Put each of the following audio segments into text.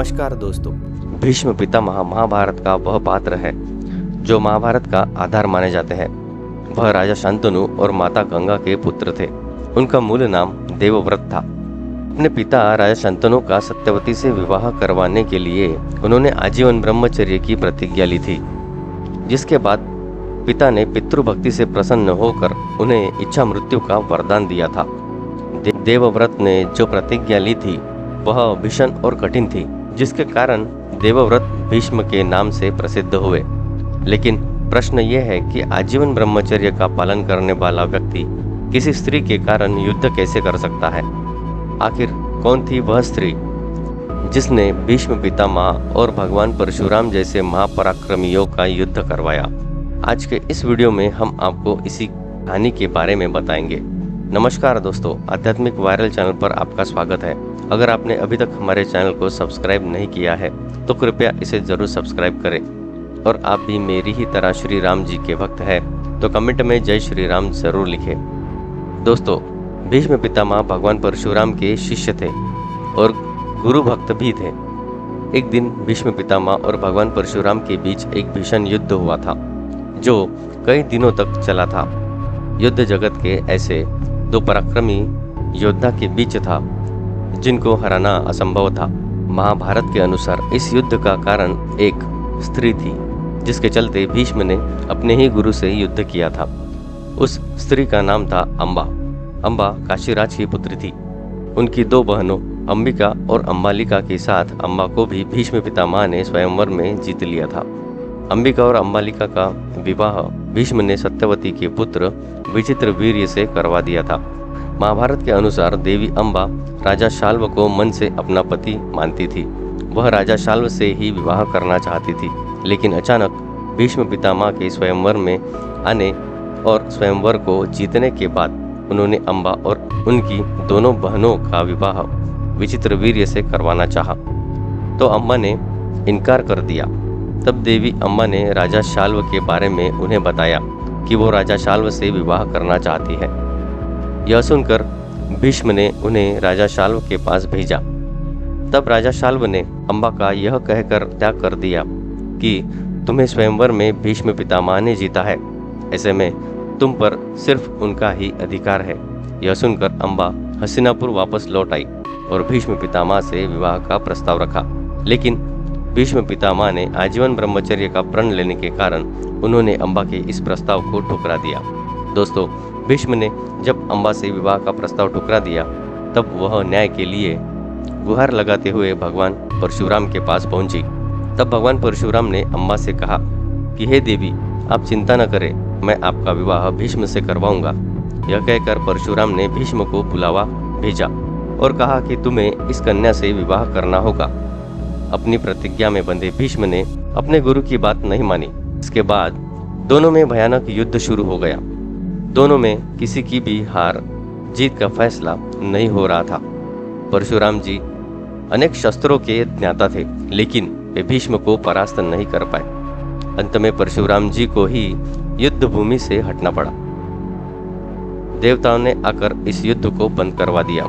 नमस्कार दोस्तों। भीष्म पितामह महाभारत का वह पात्र है जो महाभारत का आधार माने जाते हैं। वह राजा शांतनु और माता गंगा के पुत्र थे। उनका मूल नाम देवव्रत था। अपने पिता राजा शांतनु का सत्यवती से विवाह करवाने के लिए उन्होंने आजीवन ब्रह्मचर्य की प्रतिज्ञा ली थी, जिसके बाद पिता ने पितृभक्ति से प्रसन्न होकर उन्हें इच्छा मृत्यु का वरदान दिया था। देवव्रत ने जो प्रतिज्ञा ली थी वह भीषण और कठिन थी, जिसके कारण देवव्रत भीष्म के नाम से प्रसिद्ध हुए। लेकिन प्रश्न यह है कि आजीवन ब्रह्मचर्य का पालन करने वाला व्यक्ति किसी स्त्री के कारण युद्ध कैसे कर सकता है? आखिर कौन थी वह स्त्री जिसने भीष्म पितामह और भगवान परशुराम जैसे महापराक्रमियों का युद्ध करवाया? आज के इस वीडियो में हम आपको इसी कहानी के बारे में बताएंगे। नमस्कार दोस्तों, आध्यात्मिक वायरल चैनल पर आपका स्वागत है। अगर आपने अभी तक हमारे चैनल को सब्सक्राइब नहीं किया है तो कृपया इसे जरूर सब्सक्राइब करें। और आप भी मेरी ही तरह श्री राम जी के भक्त हैं तो कमेंट में जय श्री राम जरूर लिखें। दोस्तों, भीष्म पितामह भगवान परशुराम के शिष्य थे और गुरु भक्त भी थे। एक दिन भीष्म पितामह और भगवान परशुराम के बीच एक भीषण युद्ध हुआ था जो कई दिनों तक चला था। युद्ध जगत के ऐसे दो पराक्रमी योद्धा के बीच था जिनको हराना असंभव था। महाभारत के अनुसार इस युद्ध का कारण एक स्त्री थी, जिसके चलते भीष्म ने अपने ही गुरु से युद्ध किया था। उस स्त्री का नाम था अम्बा। अम्बा काशीराज की पुत्री थी। उनकी दो बहनों अंबिका और अम्बालिका के साथ अम्बा को भी भीष्म पितामह ने स्वयंवर में जीत लिया था। अंबिका और अम्बालिका का विवाह भीष्म ने सत्यवती के पुत्र विचित्रवीर्य से करवा दिया था। महाभारत के अनुसार देवी अम्बा राजा शाल्व को मन से अपना पति मानती थी। वह राजा शाल्व से ही विवाह करना चाहती थी, लेकिन अचानक भीष्म पितामह के स्वयंवर में आने और स्वयंवर को जीतने के बाद उन्होंने अम्बा और उनकी दोनों बहनों का विवाह विचित्रवीर्य से करवाना चाहा, तो अम्बा ने इनकार कर दिया। तब देवी अम्बा ने राजा शाल्व के बारे में उन्हें बताया कि वो राजा शाल्व से विवाह करना चाहती है। यह सुनकर भीष्म ने उन्हें राजा शाल्व के पास भेजा। तब राजा शाल्व ने अम्बा का यह कहकर त्याग कर दिया कि तुम्हें स्वयंवर में भीष्म पितामह ने जीता है, ऐसे में तुम पर सिर्फ उनका ही अधिकार है। यह सुनकर अम्बा हस्तिनापुर वापस लौट आई और भीष्म पितामह से विवाह का प्रस्ताव रखा। लेकिन भीष्म पितामह ने आजीवन ब्रह्मचर्य का प्रण लेने के कारण उन्होंने अम्बा के इस प्रस्ताव को ठुकरा दिया। दोस्तों, भीष्म ने जब अम्बा से विवाह का प्रस्ताव ठुकरा दिया तब वह न्याय के लिए गुहार लगाते हुए भगवान परशुराम के पास पहुंची। तब भगवान परशुराम ने अम्बा से कहा कि हे देवी, आप चिंता न करें, मैं आपका विवाह भीष्म से करवाऊंगा। यह कहकर परशुराम ने भीष्म को बुलावा भेजा और कहा कि तुम्हें इस कन्या से विवाह करना होगा। अपनी प्रतिज्ञा में बंधे भीष्म ने अपने गुरु की बात नहीं मानी। इसके बाद दोनों में भयानक युद्ध शुरू हो गया। दोनों में किसी की भी हार जीत का फैसला नहीं हो रहा था। परशुराम जी अनेक शस्त्रों के ज्ञाता थे, लेकिन वे भीष्म को परास्त नहीं कर पाए। अंत में परशुराम जी को ही युद्ध भूमि से हटना पड़ा। देवताओं ने आकर इस युद्ध को बंद करवा दिया।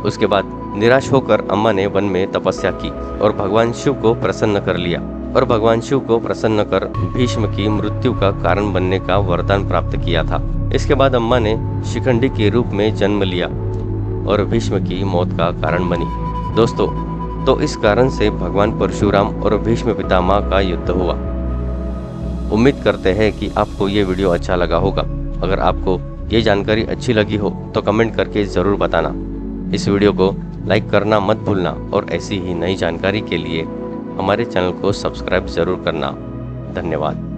उसके बाद निराश होकर अम्बा ने वन में तपस्या की और भगवान शिव को प्रसन्न कर लिया और भगवान शिव को प्रसन्न कर भीष्म की मृत्यु का कारण बनने का वरदान प्राप्त किया था। इसके बाद अम्बा ने शिखंडी के रूप में जन्म लिया और भीष्म की मौत का कारण बनी। दोस्तों, तो इस कारण से भगवान परशुराम और भीष्म पितामह का युद्ध हुआ। उम्मीद करते हैं कि आपको ये वीडियो अच्छा लगा होगा। अगर आपको ये जानकारी अच्छी लगी हो तो कमेंट करके ज़रूर बताना। इस वीडियो को लाइक करना मत भूलना और ऐसी ही नई जानकारी के लिए हमारे चैनल को सब्सक्राइब जरूर करना। धन्यवाद।